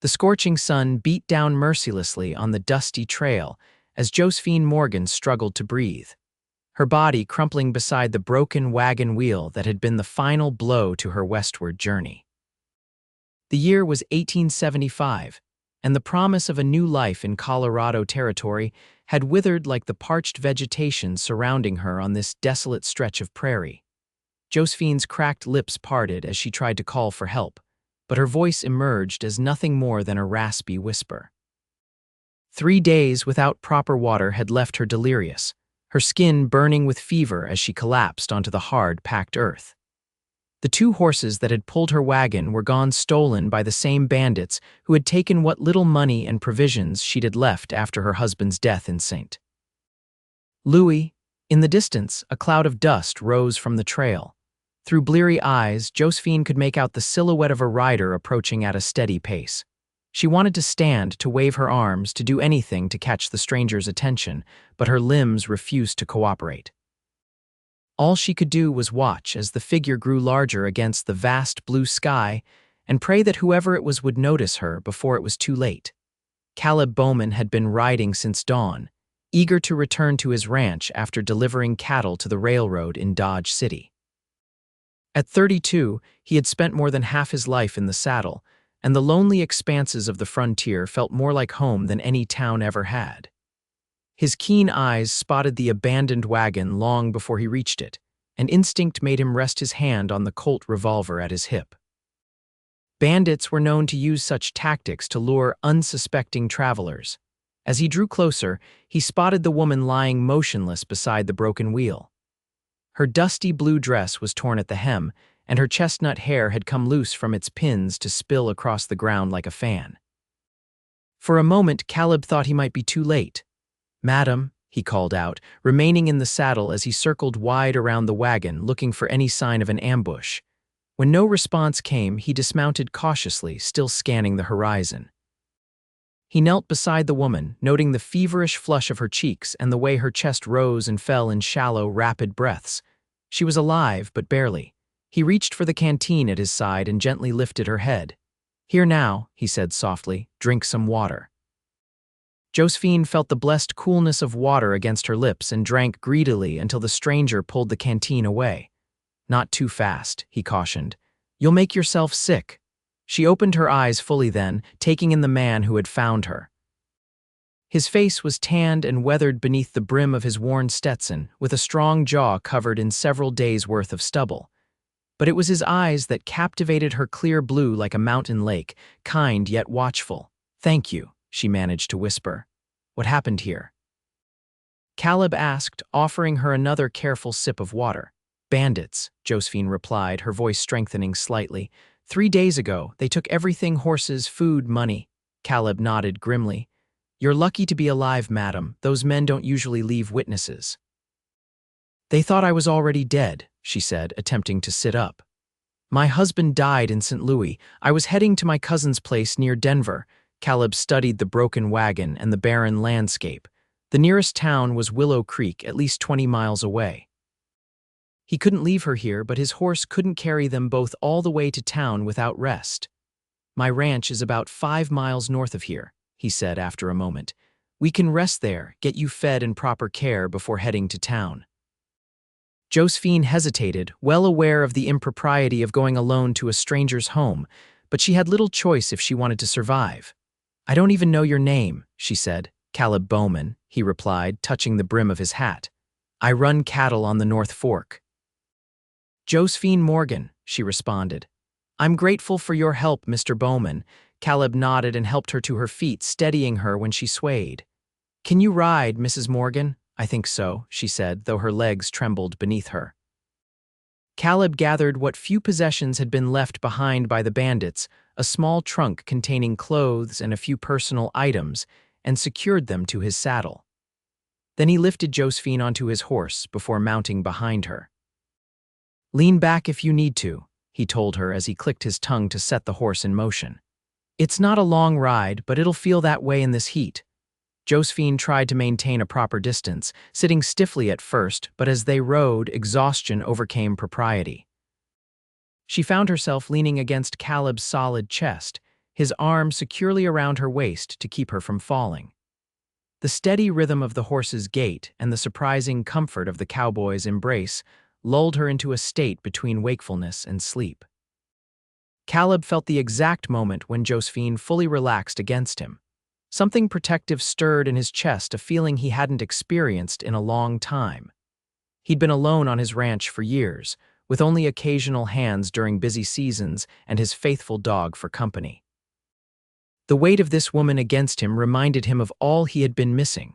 The scorching sun beat down mercilessly on the dusty trail as Josephine Morgan struggled to breathe, her body crumpling beside the broken wagon wheel that had been the final blow to her westward journey. The year was 1875, and the promise of a new life in Colorado territory had withered like the parched vegetation surrounding her on this desolate stretch of prairie. Josephine's cracked lips parted as she tried to call for help, but her voice emerged as nothing more than a raspy whisper. 3 days without proper water had left her delirious, her skin burning with fever as she collapsed onto the hard, packed earth. The 2 horses that had pulled her wagon were gone stolen by the same bandits who had taken what little money and provisions she'd had left after her husband's death in St. Louis. In the distance, a cloud of dust rose from the trail. Through bleary eyes, Josephine could make out the silhouette of a rider approaching at a steady pace. She wanted to stand, to wave her arms, to do anything to catch the stranger's attention, but her limbs refused to cooperate. All she could do was watch as the figure grew larger against the vast blue sky and pray that whoever it was would notice her before it was too late. Caleb Bowman had been riding since dawn, eager to return to his ranch after delivering cattle to the railroad in Dodge City. At 32, he had spent more than half his life in the saddle, and the lonely expanses of the frontier felt more like home than any town ever had. His keen eyes spotted the abandoned wagon long before he reached it, and instinct made him rest his hand on the Colt revolver at his hip. Bandits were known to use such tactics to lure unsuspecting travelers. As he drew closer, he spotted the woman lying motionless beside the broken wheel. Her dusty blue dress was torn at the hem, and her chestnut hair had come loose from its pins to spill across the ground like a fan. For a moment, Caleb thought he might be too late. "Madam," he called out, remaining in the saddle as he circled wide around the wagon, looking for any sign of an ambush. When no response came, he dismounted cautiously, still scanning the horizon. He knelt beside the woman, noting the feverish flush of her cheeks and the way her chest rose and fell in shallow, rapid breaths. She was alive, but barely. He reached for the canteen at his side and gently lifted her head. "Here now," he said softly, "drink some water." Josephine felt the blessed coolness of water against her lips and drank greedily until the stranger pulled the canteen away. "Not too fast," he cautioned. "You'll make yourself sick." She opened her eyes fully then, taking in the man who had found her. His face was tanned and weathered beneath the brim of his worn Stetson, with a strong jaw covered in several days' worth of stubble. But it was his eyes that captivated her, clear blue like a mountain lake, kind yet watchful. "Thank you," she managed to whisper. "What happened here?" Caleb asked, offering her another careful sip of water. "Bandits," Josephine replied, her voice strengthening slightly. 3 days ago, they took everything: horses, food, money." Caleb nodded grimly. "You're lucky to be alive, madam. Those men don't usually leave witnesses." "They thought I was already dead," she said, attempting to sit up. "My husband died in St. Louis. I was heading to my cousin's place near Denver." Caleb studied the broken wagon and the barren landscape. The nearest town was Willow Creek, at least 20 miles away. He couldn't leave her here, but his horse couldn't carry them both all the way to town without rest. "My ranch is about 5 miles north of here," he said after a moment. "We can rest there, get you fed and proper care before heading to town." Josephine hesitated, well aware of the impropriety of going alone to a stranger's home, but she had little choice if she wanted to survive. "I don't even know your name," she said. "Caleb Bowman," he replied, touching the brim of his hat. "I run cattle on the North Fork." "Josephine Morgan," she responded. "I'm grateful for your help, Mr. Bowman." Caleb nodded and helped her to her feet, steadying her when she swayed. "Can you ride, Mrs. Morgan?" "I think so," she said, though her legs trembled beneath her. Caleb gathered what few possessions had been left behind by the bandits, a small trunk containing clothes and a few personal items, and secured them to his saddle. Then he lifted Josephine onto his horse before mounting behind her. "Lean back if you need to," he told her as he clicked his tongue to set the horse in motion. "It's not a long ride, but it'll feel that way in this heat." Josephine tried to maintain a proper distance, sitting stiffly at first, but as they rode, exhaustion overcame propriety. She found herself leaning against Caleb's solid chest, his arm securely around her waist to keep her from falling. The steady rhythm of the horse's gait and the surprising comfort of the cowboy's embrace lulled her into a state between wakefulness and sleep. Caleb felt the exact moment when Josephine fully relaxed against him. Something protective stirred in his chest, a feeling he hadn't experienced in a long time. He'd been alone on his ranch for years, with only occasional hands during busy seasons and his faithful dog for company. The weight of this woman against him reminded him of all he had been missing.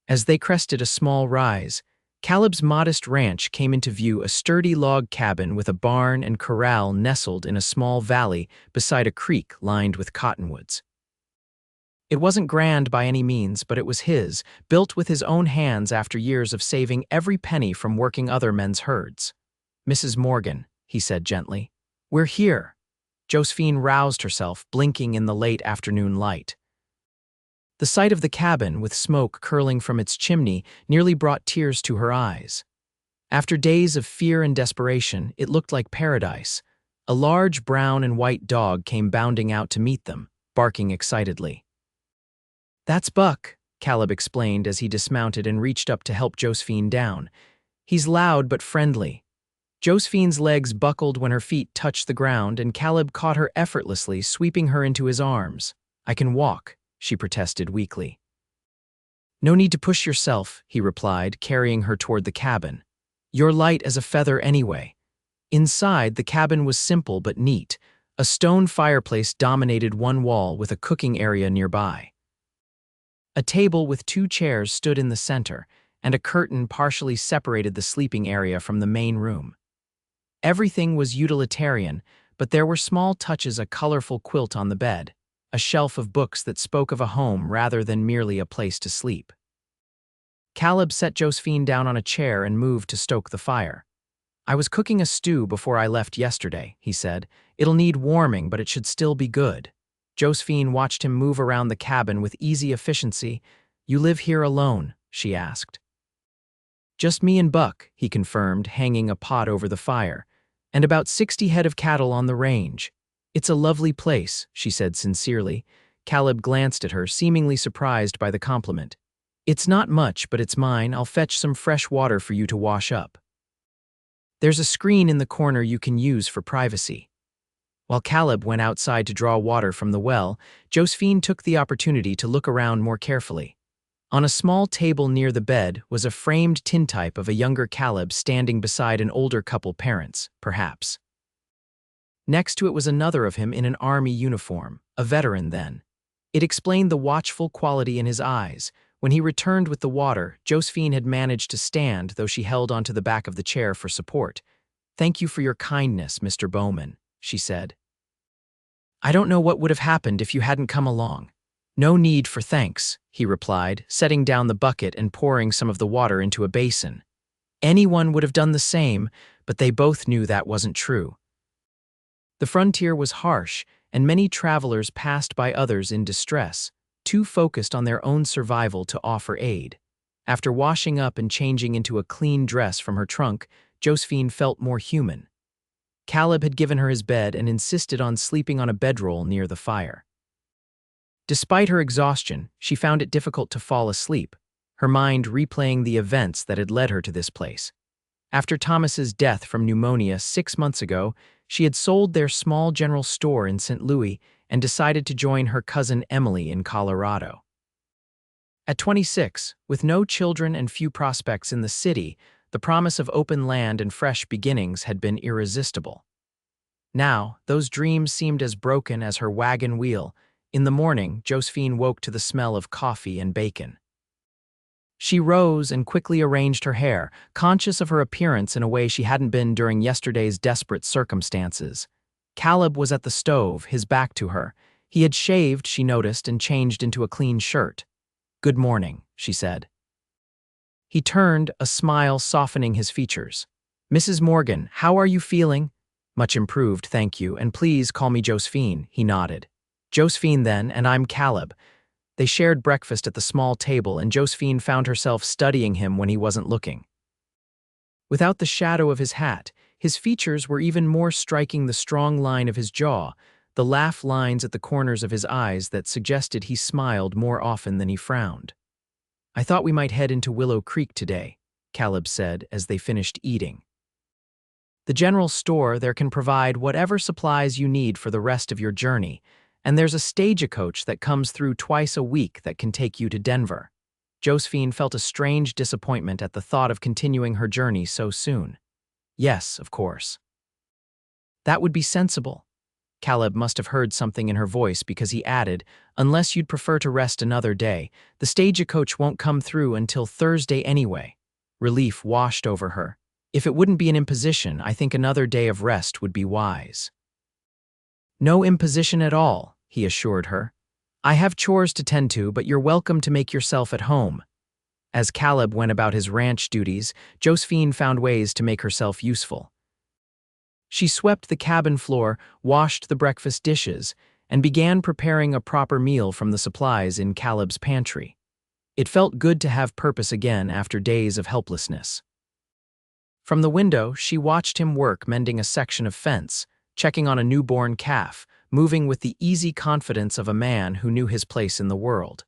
As they crested a small rise, Caleb's modest ranch came into view, a sturdy log cabin with a barn and corral nestled in a small valley beside a creek lined with cottonwoods. It wasn't grand by any means, but it was his, built with his own hands after years of saving every penny from working other men's herds. "Mrs. Morgan," he said gently, "we're here." Josephine roused herself, blinking in the late afternoon light. The sight of the cabin, with smoke curling from its chimney, nearly brought tears to her eyes. After days of fear and desperation, it looked like paradise. A large brown and white dog came bounding out to meet them, barking excitedly. "That's Buck," Caleb explained as he dismounted and reached up to help Josephine down. "He's loud but friendly." Josephine's legs buckled when her feet touched the ground, and Caleb caught her effortlessly, sweeping her into his arms. "I can walk," she protested weakly. "No need to push yourself," he replied, carrying her toward the cabin. "You're light as a feather anyway." Inside, the cabin was simple but neat. A stone fireplace dominated one wall with a cooking area nearby. A table with 2 chairs stood in the center, and a curtain partially separated the sleeping area from the main room. Everything was utilitarian, but there were small touches: a colorful quilt on the bed, a shelf of books that spoke of a home rather than merely a place to sleep. Caleb set Josephine down on a chair and moved to stoke the fire. "I was cooking a stew before I left yesterday," he said. "It'll need warming, but it should still be good." Josephine watched him move around the cabin with easy efficiency. "You live here alone?" she asked. "Just me and Buck," he confirmed, hanging a pot over the fire, "and about 60 head of cattle on the range. It's a lovely place," she said sincerely. Caleb glanced at her, seemingly surprised by the compliment. "It's not much, but it's mine. I'll fetch some fresh water for you to wash up. There's a screen in the corner you can use for privacy." While Caleb went outside to draw water from the well, Josephine took the opportunity to look around more carefully. On a small table near the bed was a framed tintype of a younger Caleb standing beside an older couple, parents, perhaps. Next to it was another of him in an army uniform, a veteran then. It explained the watchful quality in his eyes. When he returned with the water, Josephine had managed to stand, though she held onto the back of the chair for support. "Thank you for your kindness, Mr. Bowman," she said. "I don't know what would have happened if you hadn't come along." "No need for thanks," he replied, setting down the bucket and pouring some of the water into a basin. Anyone would have done the same, but they both knew that wasn't true. The frontier was harsh, and many travelers passed by others in distress, too focused on their own survival to offer aid. After washing up and changing into a clean dress from her trunk, Josephine felt more human. Caleb had given her his bed and insisted on sleeping on a bedroll near the fire. Despite her exhaustion, she found it difficult to fall asleep, her mind replaying the events that had led her to this place. After Thomas's death from pneumonia 6 months ago, she had sold their small general store in St. Louis and decided to join her cousin Emily in Colorado. At 26, with no children and few prospects in the city, the promise of open land and fresh beginnings had been irresistible. Now, those dreams seemed as broken as her wagon wheel. In the morning, Josephine woke to the smell of coffee and bacon. She rose and quickly arranged her hair, conscious of her appearance in a way she hadn't been during yesterday's desperate circumstances. Caleb was at the stove, his back to her. He had shaved, she noticed, and changed into a clean shirt. "Good morning," she said. He turned, a smile softening his features. "Mrs. Morgan, how are you feeling?" "Much improved, thank you, and please call me Josephine," he nodded. "Josephine, then, and I'm Caleb." They shared breakfast at the small table, and Josephine found herself studying him when he wasn't looking. Without the shadow of his hat, his features were even more striking: the strong line of his jaw, the laugh lines at the corners of his eyes that suggested he smiled more often than he frowned. "I thought we might head into Willow Creek today," Caleb said as they finished eating. "The general store there can provide whatever supplies you need for the rest of your journey, and there's a stagecoach that comes through twice a week that can take you to Denver." Josephine felt a strange disappointment at the thought of continuing her journey so soon. "Yes, of course." "That would be sensible." Caleb must have heard something in her voice because he added, "Unless you'd prefer to rest another day, the stagecoach won't come through until Thursday anyway." Relief washed over her. "If it wouldn't be an imposition, I think another day of rest would be wise." "No imposition at all," he assured her. "I have chores to tend to, but you're welcome to make yourself at home." As Caleb went about his ranch duties, Josephine found ways to make herself useful. She swept the cabin floor, washed the breakfast dishes, and began preparing a proper meal from the supplies in Caleb's pantry. It felt good to have purpose again after days of helplessness. From the window, she watched him work mending a section of fence, checking on a newborn calf, moving with the easy confidence of a man who knew his place in the world.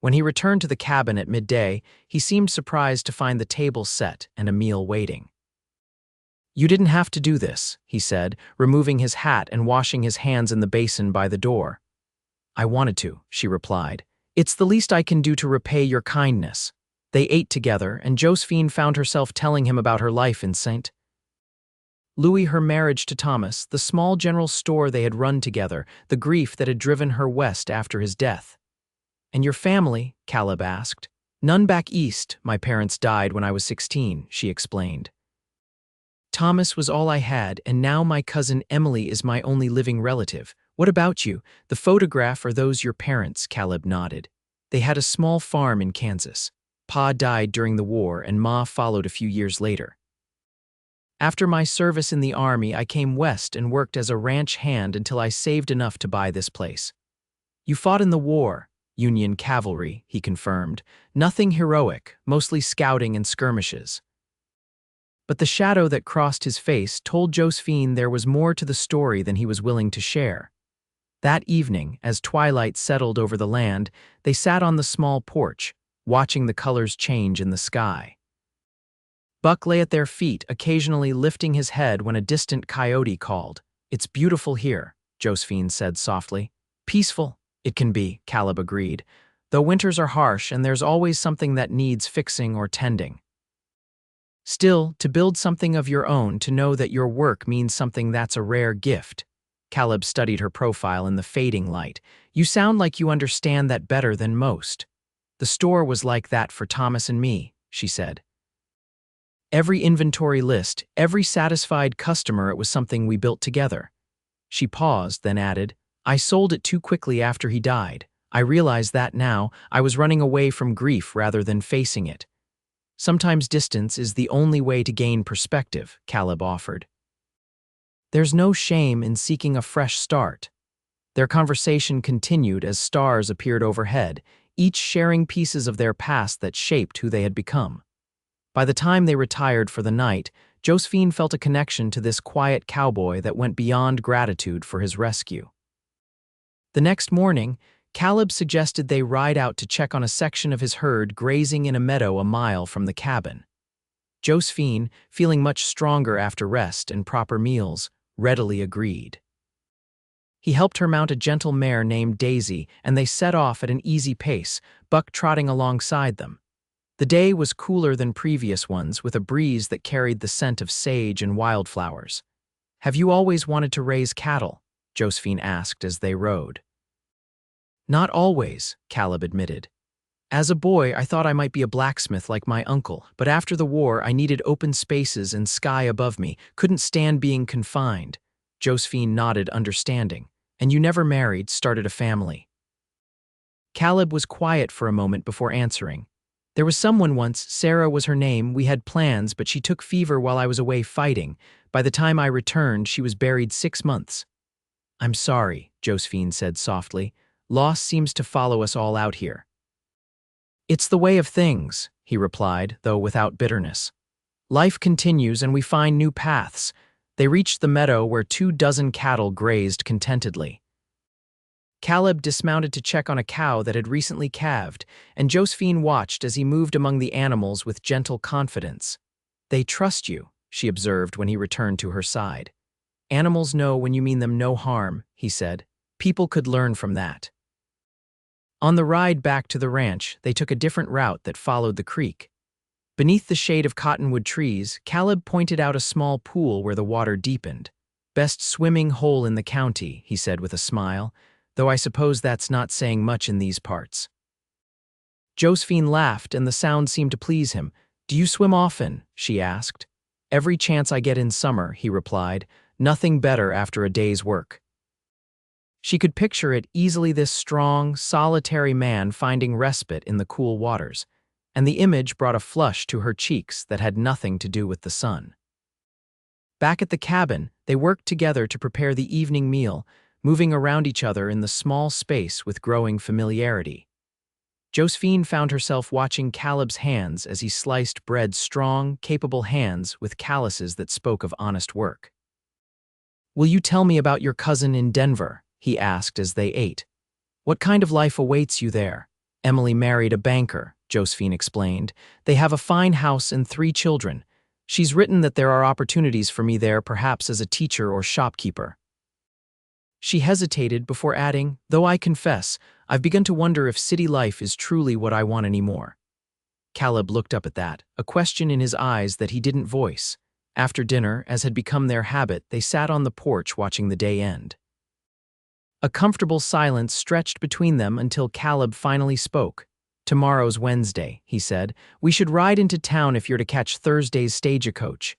When he returned to the cabin at midday, he seemed surprised to find the table set and a meal waiting. "You didn't have to do this," he said, removing his hat and washing his hands in the basin by the door. "I wanted to," she replied. "It's the least I can do to repay your kindness." They ate together, and Josephine found herself telling him about her life in St. Louis, her marriage to Thomas, the small general store they had run together, the grief that had driven her west after his death. "And your family?" Caleb asked. "None back east. My parents died when I was 16, she explained. "Thomas was all I had, and now my cousin Emily is my only living relative. What about you? The photograph or those your parents?" Caleb nodded. "They had a small farm in Kansas. Pa died during the war, and Ma followed a few years later. After my service in the Army, I came west and worked as a ranch hand until I saved enough to buy this place." "You fought in the war, Union cavalry," he confirmed. "Nothing heroic, mostly scouting and skirmishes." But the shadow that crossed his face told Josephine there was more to the story than he was willing to share. That evening, as twilight settled over the land, they sat on the small porch, watching the colors change in the sky. Buck lay at their feet, occasionally lifting his head when a distant coyote called. "It's beautiful here," Josephine said softly. "Peaceful? It can be," Caleb agreed, "though winters are harsh and there's always something that needs fixing or tending. Still, to build something of your own, to know that your work means something, that's a rare gift." Caleb studied her profile in the fading light. "You sound like you understand that better than most." "The store was like that for Thomas and me," she said. "Every inventory list, every satisfied customer, it was something we built together." She paused, then added, "I sold it too quickly after he died. I realize that now. I was running away from grief rather than facing it." "Sometimes distance is the only way to gain perspective," Caleb offered. "There's no shame in seeking a fresh start." Their conversation continued as stars appeared overhead, each sharing pieces of their past that shaped who they had become. By the time they retired for the night, Josephine felt a connection to this quiet cowboy that went beyond gratitude for his rescue. The next morning, Caleb suggested they ride out to check on a section of his herd grazing in a meadow a mile from the cabin. Josephine, feeling much stronger after rest and proper meals, readily agreed. He helped her mount a gentle mare named Daisy, and they set off at an easy pace, Buck trotting alongside them. The day was cooler than previous ones, with a breeze that carried the scent of sage and wildflowers. "Have you always wanted to raise cattle?" Josephine asked as they rode. "Not always," Caleb admitted. "As a boy, I thought I might be a blacksmith like my uncle, but after the war, I needed open spaces and sky above me, couldn't stand being confined." Josephine nodded, understanding. "And you never married, started a family?" Caleb was quiet for a moment before answering. "There was someone once, Sarah was her name, we had plans, but she took fever while I was away fighting. By the time I returned, she was buried 6 months. "I'm sorry," Josephine said softly. "Loss seems to follow us all out here." "It's the way of things," he replied, though without bitterness. "Life continues and we find new paths. They reached the meadow where 24 cattle grazed contentedly. Caleb dismounted to check on a cow that had recently calved, and Josephine watched as he moved among the animals with gentle confidence. "They trust you," she observed when he returned to her side. "Animals know when you mean them no harm," he said. "People could learn from that." On the ride back to the ranch, they took a different route that followed the creek. Beneath the shade of cottonwood trees, Caleb pointed out a small pool where the water deepened. "Best swimming hole in the county," he said with a smile, "though I suppose that's not saying much in these parts." Josephine laughed, and the sound seemed to please him. "Do you swim often?" she asked. "Every chance I get in summer," he replied. "Nothing better after a day's work." She could picture it easily, this strong, solitary man finding respite in the cool waters, and the image brought a flush to her cheeks that had nothing to do with the sun. Back at the cabin, they worked together to prepare the evening meal, moving around each other in the small space with growing familiarity. Josephine found herself watching Caleb's hands as he sliced bread, strong, capable hands with calluses that spoke of honest work. "Will you tell me about your cousin in Denver?" he asked as they ate. "What kind of life awaits you there?" "Emily married a banker," Josephine explained. "They have a fine house and 3 children. She's written that there are opportunities for me there, perhaps as a teacher or shopkeeper." She hesitated before adding, "Though I confess, I've begun to wonder if city life is truly what I want anymore." Caleb looked up at that, a question in his eyes that he didn't voice. After dinner, as had become their habit, they sat on the porch watching the day end. A comfortable silence stretched between them until Caleb finally spoke. "Tomorrow's Wednesday," he said. "We should ride into town if you're to catch Thursday's stagecoach."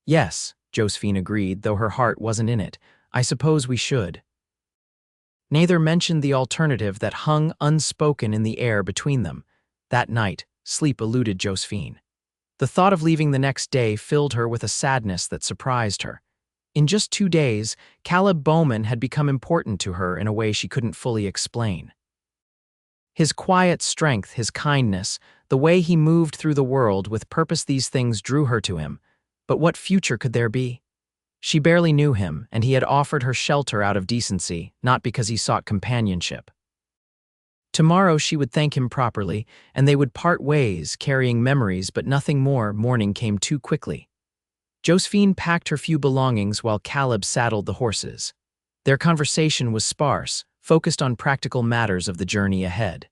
"Yes," Josephine agreed, though her heart wasn't in it. "I suppose we should." Neither mentioned the alternative that hung unspoken in the air between them. That night, sleep eluded Josephine. The thought of leaving the next day filled her with a sadness that surprised her. In just 2 days, Caleb Bowman had become important to her in a way she couldn't fully explain. His quiet strength, his kindness, the way he moved through the world with purpose, these things drew her to him. But what future could there be? She barely knew him, and he had offered her shelter out of decency, not because he sought companionship. Tomorrow she would thank him properly, and they would part ways, carrying memories but nothing more. Morning came too quickly. Josephine packed her few belongings while Caleb saddled the horses. Their conversation was sparse, focused on practical matters of the journey ahead.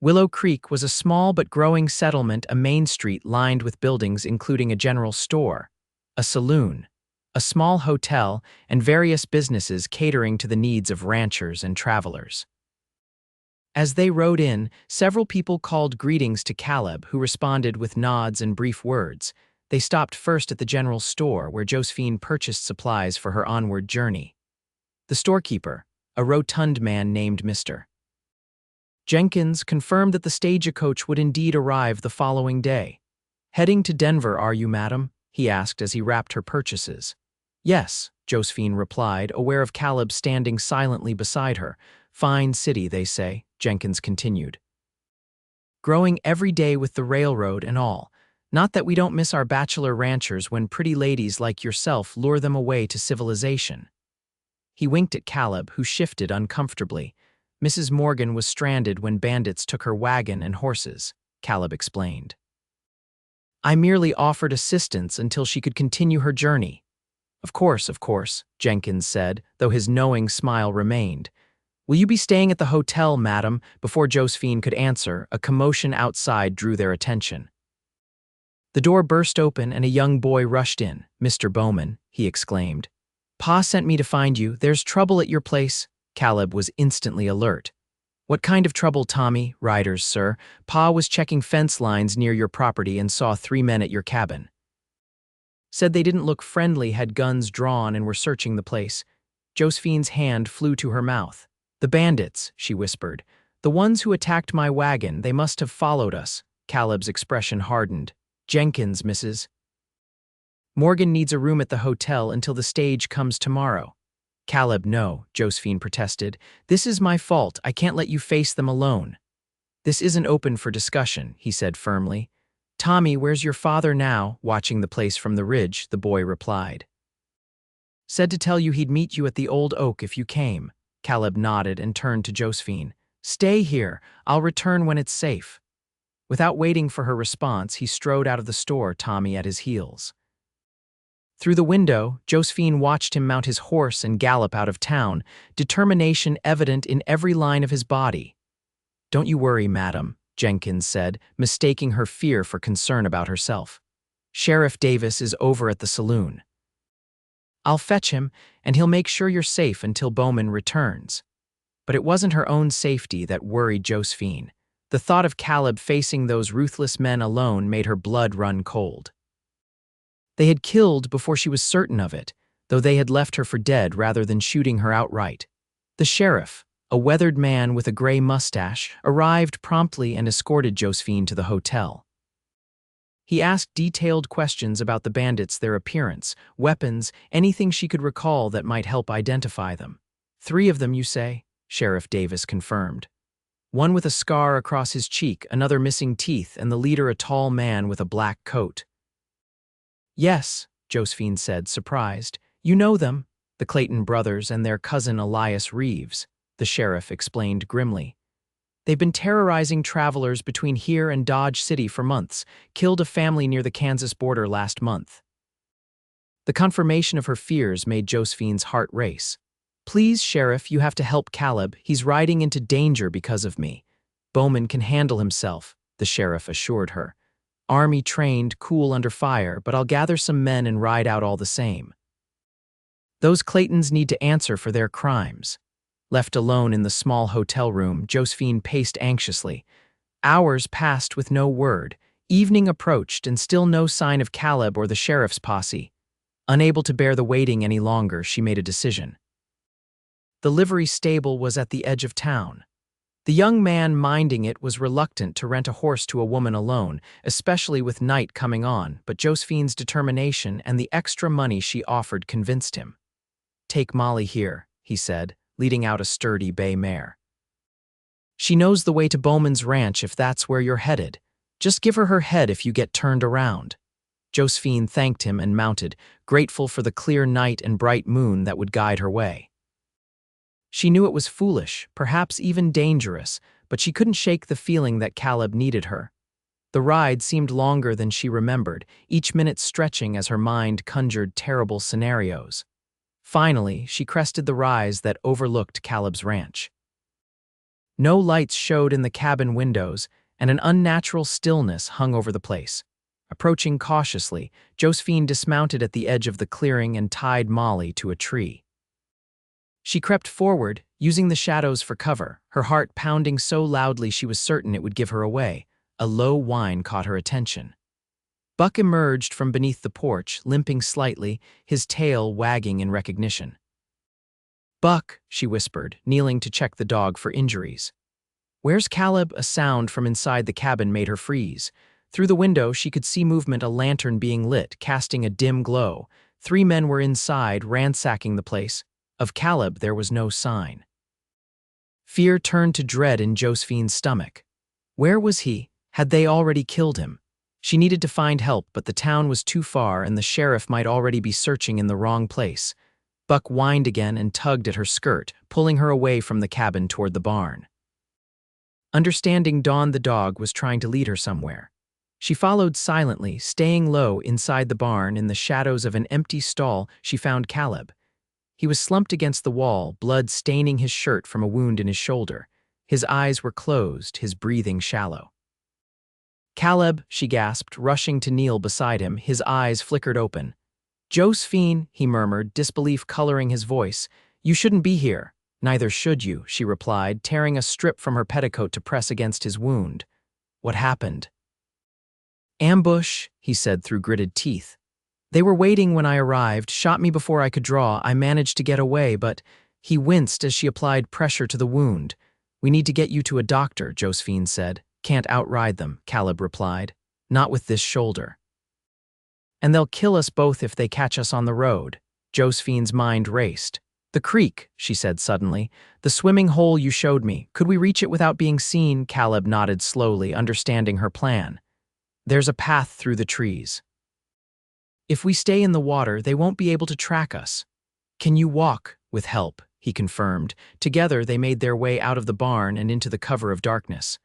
Willow Creek was a small but growing settlement, a main street lined with buildings including a general store, a saloon, a small hotel, and various businesses catering to the needs of ranchers and travelers. As they rode in, several people called greetings to Caleb, who responded with nods and brief words. They stopped first at the general store, where Josephine purchased supplies for her onward journey. The storekeeper, a rotund man named Mr. Jenkins, confirmed that the stagecoach would indeed arrive the following day. "Heading to Denver, are you, madam?" he asked as he wrapped her purchases. "Yes," Josephine replied, aware of Caleb standing silently beside her. "Fine city, they say," Jenkins continued. "Growing every day with the railroad and all. Not that we don't miss our bachelor ranchers when pretty ladies like yourself lure them away to civilization." He winked at Caleb, who shifted uncomfortably. "Mrs. Morgan was stranded when bandits took her wagon and horses," Caleb explained. "I merely offered assistance until she could continue her journey." Of course," Jenkins said, though his knowing smile remained. "Will you be staying at the hotel, madam?" Before Josephine could answer, a commotion outside drew their attention. The door burst open and a young boy rushed in. "Mr. Bowman," he exclaimed. "Pa sent me to find you. There's trouble at your place." Caleb was instantly alert. "What kind of trouble, Tommy?" "Riders, sir. Pa was checking fence lines near your property and saw 3 men at your cabin. Said they didn't look friendly, had guns drawn, and were searching the place." Josephine's hand flew to her mouth. "The bandits," she whispered. "The ones who attacked my wagon, they must have followed us." Caleb's expression hardened. "Jenkins, Mrs. Morgan needs a room at the hotel until the stage comes tomorrow." "Caleb, no," Josephine protested. "This is my fault. I can't let you face them alone." "This isn't open for discussion," he said firmly. "Tommy, where's your father now?" "Watching the place from the ridge," the boy replied. Said to tell you he'd meet you at the old oak if you came. Caleb nodded and turned to Josephine. Stay here. I'll return when it's safe. Without waiting for her response, he strode out of the store, Tommy at his heels. Through the window, Josephine watched him mount his horse and gallop out of town, determination evident in every line of his body. Don't you worry, madam, Jenkins said, mistaking her fear for concern about herself. Sheriff Davis is over at the saloon. I'll fetch him, and he'll make sure you're safe until Bowman returns. But it wasn't her own safety that worried Josephine. The thought of Caleb facing those ruthless men alone made her blood run cold. They had killed before she was certain of it, though they had left her for dead rather than shooting her outright. The sheriff, a weathered man with a gray mustache, arrived promptly and escorted Josephine to the hotel. He asked detailed questions about the bandits, their appearance, weapons, anything she could recall that might help identify them. 3 of them, you say? Sheriff Davis confirmed. One with a scar across his cheek, another missing teeth, and the leader a tall man with a black coat. Yes, Josephine said, surprised. You know them, the Clayton brothers and their cousin Elias Reeves, the sheriff explained grimly. They've been terrorizing travelers between here and Dodge City for months, killed a family near the Kansas border last month. The confirmation of her fears made Josephine's heart race. Please, Sheriff, you have to help Caleb. He's riding into danger because of me. Bowman can handle himself, the sheriff assured her. Army trained, cool under fire, but I'll gather some men and ride out all the same. Those Claytons need to answer for their crimes. Left alone in the small hotel room, Josephine paced anxiously. Hours passed with no word. Evening approached and still no sign of Caleb or the sheriff's posse. Unable to bear the waiting any longer, she made a decision. The livery stable was at the edge of town. The young man minding it was reluctant to rent a horse to a woman alone, especially with night coming on, but Josephine's determination and the extra money she offered convinced him. Take Molly here, he said, leading out a sturdy bay mare. She knows the way to Bowman's ranch if that's where you're headed. Just give her her head if you get turned around. Josephine thanked him and mounted, grateful for the clear night and bright moon that would guide her way. She knew it was foolish, perhaps even dangerous, but she couldn't shake the feeling that Caleb needed her. The ride seemed longer than she remembered, each minute stretching as her mind conjured terrible scenarios. Finally, she crested the rise that overlooked Caleb's ranch. No lights showed in the cabin windows, and an unnatural stillness hung over the place. Approaching cautiously, Josephine dismounted at the edge of the clearing and tied Molly to a tree. She crept forward, using the shadows for cover, her heart pounding so loudly she was certain it would give her away. A low whine caught her attention. Buck emerged from beneath the porch, limping slightly, his tail wagging in recognition. Buck, she whispered, kneeling to check the dog for injuries. Where's Caleb? A sound from inside the cabin made her freeze. Through the window, she could see movement, a lantern being lit, casting a dim glow. 3 men were inside, ransacking the place. Of Caleb, there was no sign. Fear turned to dread in Josephine's stomach. Where was he? Had they already killed him? She needed to find help, but the town was too far and the sheriff might already be searching in the wrong place. Buck whined again and tugged at her skirt, pulling her away from the cabin toward the barn. Understanding Dawn the dog was trying to lead her somewhere. She followed silently, staying low inside the barn. In the shadows of an empty stall, she found Caleb. He was slumped against the wall, blood staining his shirt from a wound in his shoulder. His eyes were closed, his breathing shallow. Caleb, she gasped, rushing to kneel beside him, his eyes flickered open. Josephine, he murmured, disbelief coloring his voice. You shouldn't be here. Neither should you, she replied, tearing a strip from her petticoat to press against his wound. What happened? Ambush, he said through gritted teeth. They were waiting when I arrived, shot me before I could draw. I managed to get away, but he winced as she applied pressure to the wound. We need to get you to a doctor, Josephine said. Can't outride them, Caleb replied. Not with this shoulder. And they'll kill us both if they catch us on the road. Josephine's mind raced. The creek, she said suddenly. The swimming hole you showed me. Could we reach it without being seen? Caleb nodded slowly, understanding her plan. There's a path through the trees. If we stay in the water, they won't be able to track us. Can you walk with help? He confirmed. Together they made their way out of the barn and into the cover of darkness.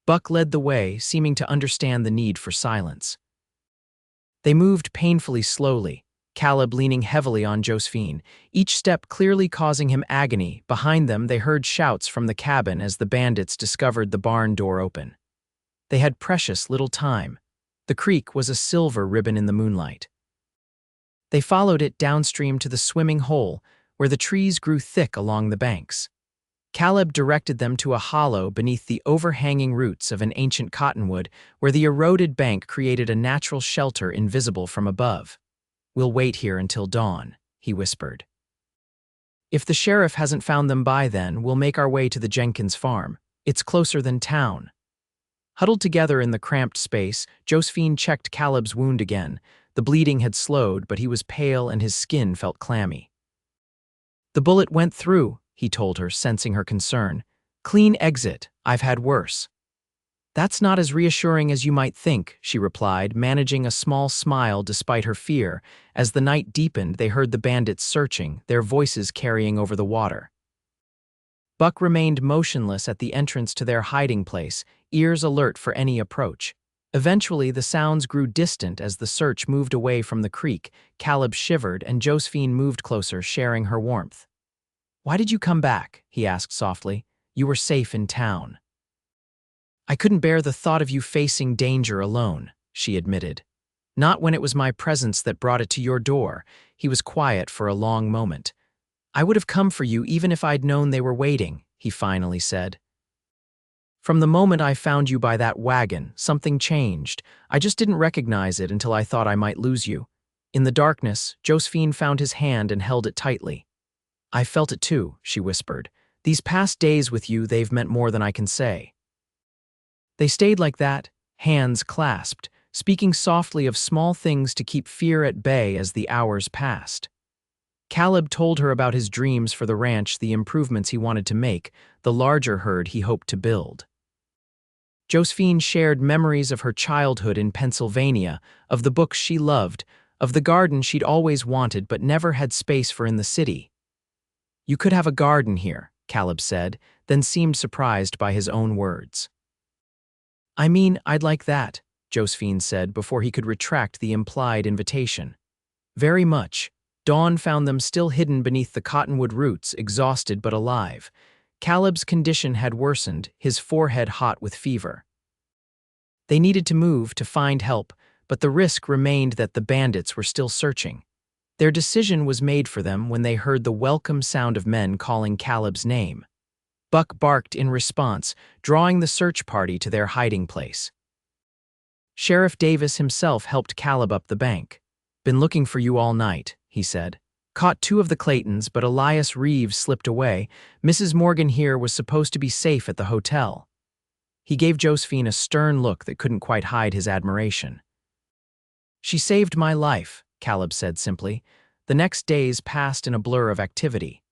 Buck led the way, seeming to understand the need for silence. They moved painfully slowly, Caleb leaning heavily on Josephine, each step clearly causing him agony. Behind them, they heard shouts from the cabin as the bandits discovered the barn door open. They had precious little time. The creek was a silver ribbon in the moonlight. They followed it downstream to the swimming hole, where the trees grew thick along the banks. Caleb directed them to a hollow beneath the overhanging roots of an ancient cottonwood, where the eroded bank created a natural shelter invisible from above. "We'll wait here until dawn," he whispered. "If the sheriff hasn't found them by then, we'll make our way to the Jenkins farm. It's closer than town." Huddled together in the cramped space, Josephine checked Caleb's wound again. The bleeding had slowed, but he was pale and his skin felt clammy. "The bullet went through," he told her, sensing her concern. "Clean exit. I've had worse." "That's not as reassuring as you might think," she replied, managing a small smile despite her fear. As the night deepened, they heard the bandits searching, their voices carrying over the water. Buck remained motionless at the entrance to their hiding place, ears alert for any approach. Eventually, the sounds grew distant as the search moved away from the creek. Caleb shivered, and Josephine moved closer, sharing her warmth. "Why did you come back?" he asked softly. "You were safe in town." "I couldn't bear the thought of you facing danger alone," she admitted. "Not when it was my presence that brought it to your door." He was quiet for a long moment. "I would have come for you even if I'd known they were waiting," he finally said. "From the moment I found you by that wagon, something changed. I just didn't recognize it until I thought I might lose you." In the darkness, Josephine found his hand and held it tightly. "I felt it too," she whispered. "These past days with you, they've meant more than I can say." They stayed like that, hands clasped, speaking softly of small things to keep fear at bay as the hours passed. Caleb told her about his dreams for the ranch, the improvements he wanted to make, the larger herd he hoped to build. Josephine shared memories of her childhood in Pennsylvania, of the books she loved, of the garden she'd always wanted but never had space for in the city. "You could have a garden here," Caleb said, then seemed surprised by his own words. "I mean, I'd like that," Josephine said before he could retract the implied invitation. "Very much." Dawn found them still hidden beneath the cottonwood roots, exhausted but alive. Caleb's condition had worsened, his forehead hot with fever. They needed to move to find help, but the risk remained that the bandits were still searching. Their decision was made for them when they heard the welcome sound of men calling Caleb's name. Buck barked in response, drawing the search party to their hiding place. Sheriff Davis himself helped Caleb up the bank. "Been looking for you all night," he said. "Caught 2 of the Claytons, but Elias Reeves slipped away. Mrs. Morgan here was supposed to be safe at the hotel." He gave Josephine a stern look that couldn't quite hide his admiration. "She saved my life," Caleb said simply. The next days passed in a blur of activity.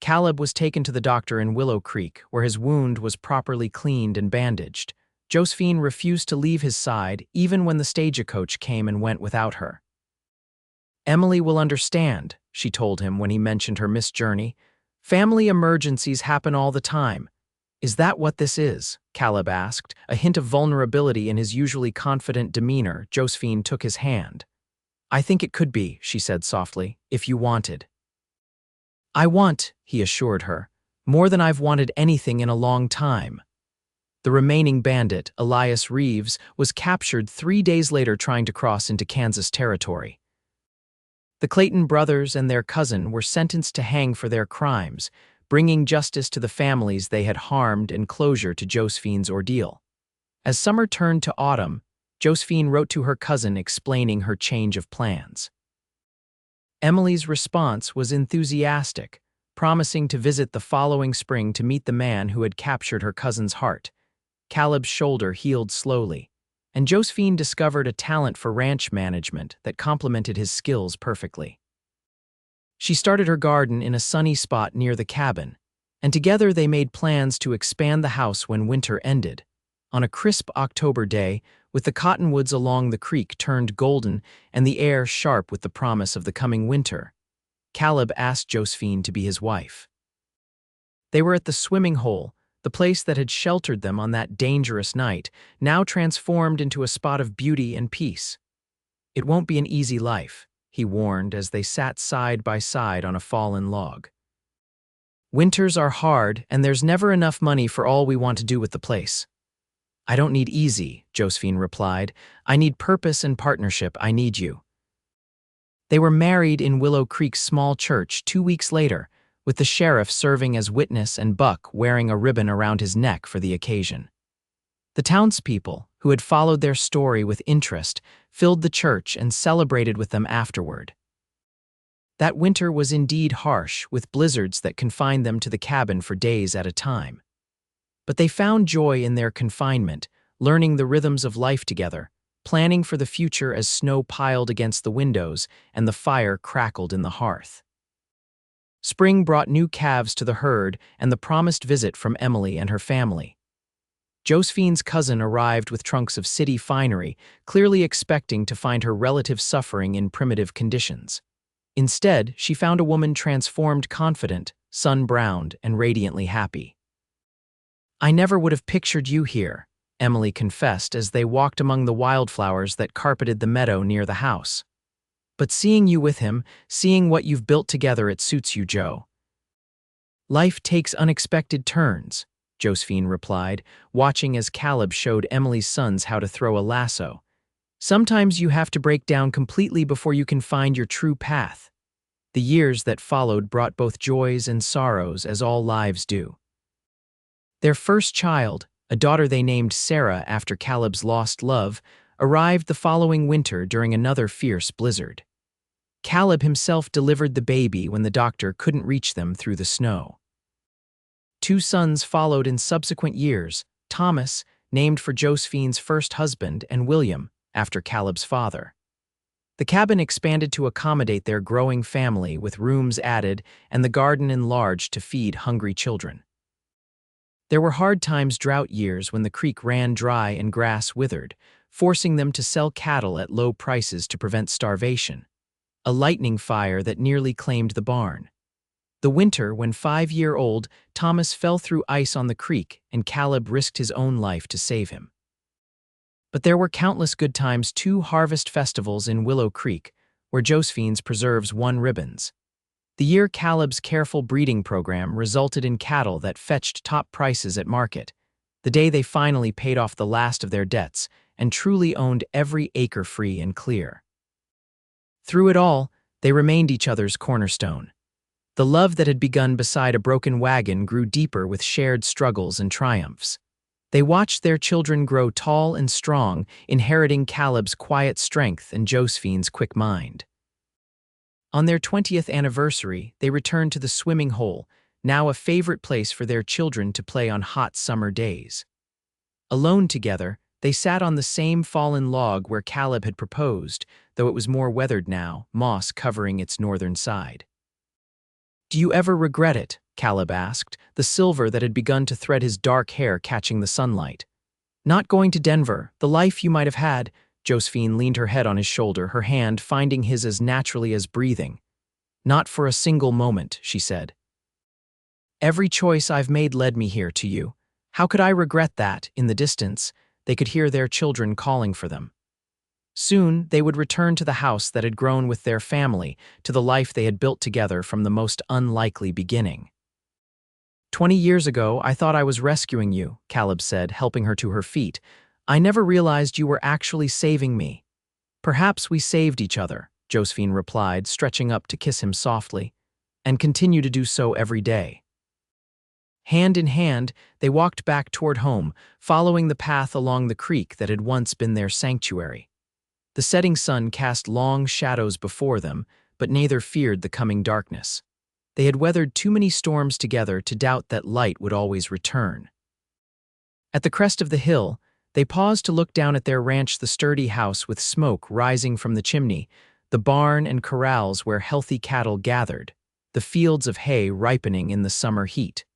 Caleb was taken to the doctor in Willow Creek, where his wound was properly cleaned and bandaged. Josephine refused to leave his side, even when the stagecoach came and went without her. "Emily will understand," she told him when he mentioned her missed journey. "Family emergencies happen all the time." "Is that what this is?" Caleb asked, a hint of vulnerability in his usually confident demeanor. Josephine took his hand. "I think it could be," she said softly, "if you wanted." "I want," he assured her, "more than I've wanted anything in a long time." The remaining bandit, Elias Reeves, was captured 3 days later trying to cross into Kansas territory. The Clayton brothers and their cousin were sentenced to hang for their crimes, bringing justice to the families they had harmed and closure to Josephine's ordeal. As summer turned to autumn, Josephine wrote to her cousin explaining her change of plans. Emily's response was enthusiastic, promising to visit the following spring to meet the man who had captured her cousin's heart. Caleb's shoulder healed slowly, and Josephine discovered a talent for ranch management that complemented his skills perfectly. She started her garden in a sunny spot near the cabin, and together they made plans to expand the house when winter ended. On a crisp October day, with the cottonwoods along the creek turned golden and the air sharp with the promise of the coming winter, Caleb asked Josephine to be his wife. They were at the swimming hole, the place that had sheltered them on that dangerous night, now transformed into a spot of beauty and peace. "It won't be an easy life," he warned as they sat side by side on a fallen log. "Winters are hard, and there's never enough money for all we want to do with the place." "I don't need easy," Josephine replied. "I need purpose and partnership. I need you." They were married in Willow Creek's small church 2 weeks later, with the sheriff serving as witness and Buck wearing a ribbon around his neck for the occasion. The townspeople, who had followed their story with interest, filled the church and celebrated with them afterward. That winter was indeed harsh, with blizzards that confined them to the cabin for days at a time. But they found joy in their confinement, learning the rhythms of life together, planning for the future as snow piled against the windows and the fire crackled in the hearth. Spring brought new calves to the herd and the promised visit from Emily and her family. Josephine's cousin arrived with trunks of city finery, clearly expecting to find her relative suffering in primitive conditions. Instead, she found a woman transformed, confident, sun-browned, and radiantly happy. "I never would have pictured you here," Emily confessed as they walked among the wildflowers that carpeted the meadow near the house. "But seeing you with him, seeing what you've built together, it suits you, Joe." "Life takes unexpected turns," Josephine replied, watching as Caleb showed Emily's sons how to throw a lasso. "Sometimes you have to break down completely before you can find your true path." The years that followed brought both joys and sorrows, as all lives do. Their first child, a daughter they named Sarah after Caleb's lost love, arrived the following winter during another fierce blizzard. Caleb himself delivered the baby when the doctor couldn't reach them through the snow. 2 sons followed in subsequent years, Thomas, named for Josephine's first husband, and William, after Caleb's father. The cabin expanded to accommodate their growing family, with rooms added and the garden enlarged to feed hungry children. There were hard times, drought years when the creek ran dry and grass withered, forcing them to sell cattle at low prices to prevent starvation. A lightning fire that nearly claimed the barn. The winter when 5-year-old Thomas fell through ice on the creek and Caleb risked his own life to save him. But there were countless good times, 2 harvest festivals in Willow Creek, where Josephine's preserves won ribbons. The year Caleb's careful breeding program resulted in cattle that fetched top prices at market, the day they finally paid off the last of their debts and truly owned every acre free and clear. Through it all, they remained each other's cornerstone. The love that had begun beside a broken wagon grew deeper with shared struggles and triumphs. They watched their children grow tall and strong, inheriting Caleb's quiet strength and Josephine's quick mind. On their 20th anniversary, they returned to the swimming hole, now a favorite place for their children to play on hot summer days. Alone together, they sat on the same fallen log where Caleb had proposed, though it was more weathered now, moss covering its northern side. "Do you ever regret it?" Caleb asked, the silver that had begun to thread his dark hair catching the sunlight. "Not going to Denver, the life you might have had." Josephine leaned her head on his shoulder, her hand finding his as naturally as breathing. "Not for a single moment," she said. "Every choice I've made led me here to you. How could I regret that?" In the distance, they could hear their children calling for them. Soon, they would return to the house that had grown with their family, to the life they had built together from the most unlikely beginning. "20 years ago, I thought I was rescuing you," Caleb said, helping her to her feet. "I never realized you were actually saving me." "Perhaps we saved each other," Josephine replied, stretching up to kiss him softly, "and continue to do so every day." Hand in hand, they walked back toward home, following the path along the creek that had once been their sanctuary. The setting sun cast long shadows before them, but neither feared the coming darkness. They had weathered too many storms together to doubt that light would always return. At the crest of the hill, they paused to look down at their ranch, the sturdy house with smoke rising from the chimney, the barn and corrals where healthy cattle gathered, the fields of hay ripening in the summer heat.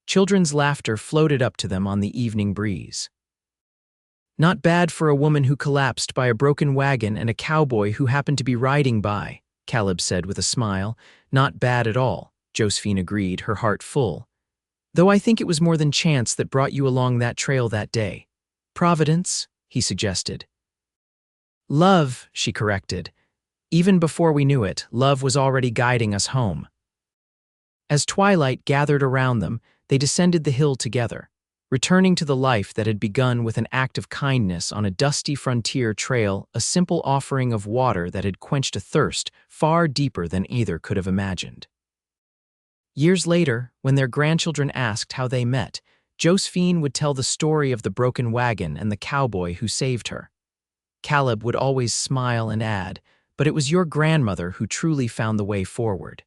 Children's laughter floated up to them on the evening breeze. "Not bad for a woman who collapsed by a broken wagon and a cowboy who happened to be riding by," Caleb said with a smile. Not bad at all, Josephine agreed, her heart full. Though I think it was more than chance that brought you along that trail that day. Providence, he suggested. Love, she corrected. Even before we knew it, love was already guiding us home. As twilight gathered around them, they descended the hill together, returning to the life that had begun with an act of kindness on a dusty frontier trail, a simple offering of water that had quenched a thirst far deeper than either could have imagined. Years later, when their grandchildren asked how they met, Josephine would tell the story of the broken wagon and the cowboy who saved her. Caleb would always smile and add, "But it was your grandmother who truly found the way forward."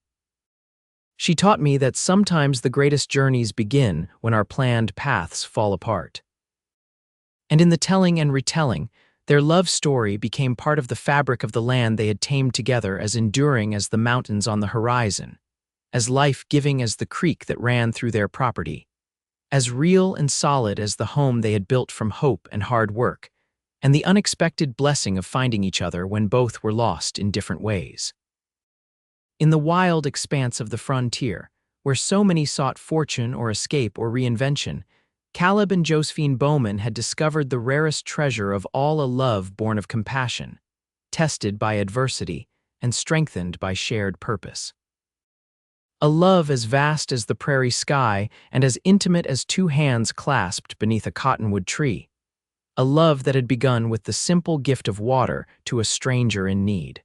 She taught me that sometimes the greatest journeys begin when our planned paths fall apart. And in the telling and retelling, their love story became part of the fabric of the land they had tamed together, as enduring as the mountains on the horizon, as life-giving as the creek that ran through their property, as real and solid as the home they had built from hope and hard work, and the unexpected blessing of finding each other when both were lost in different ways. In the wild expanse of the frontier, where so many sought fortune or escape or reinvention, Caleb and Josephine Bowman had discovered the rarest treasure of all, a love born of compassion, tested by adversity and strengthened by shared purpose. A love as vast as the prairie sky and as intimate as two hands clasped beneath a cottonwood tree. A love that had begun with the simple gift of water to a stranger in need.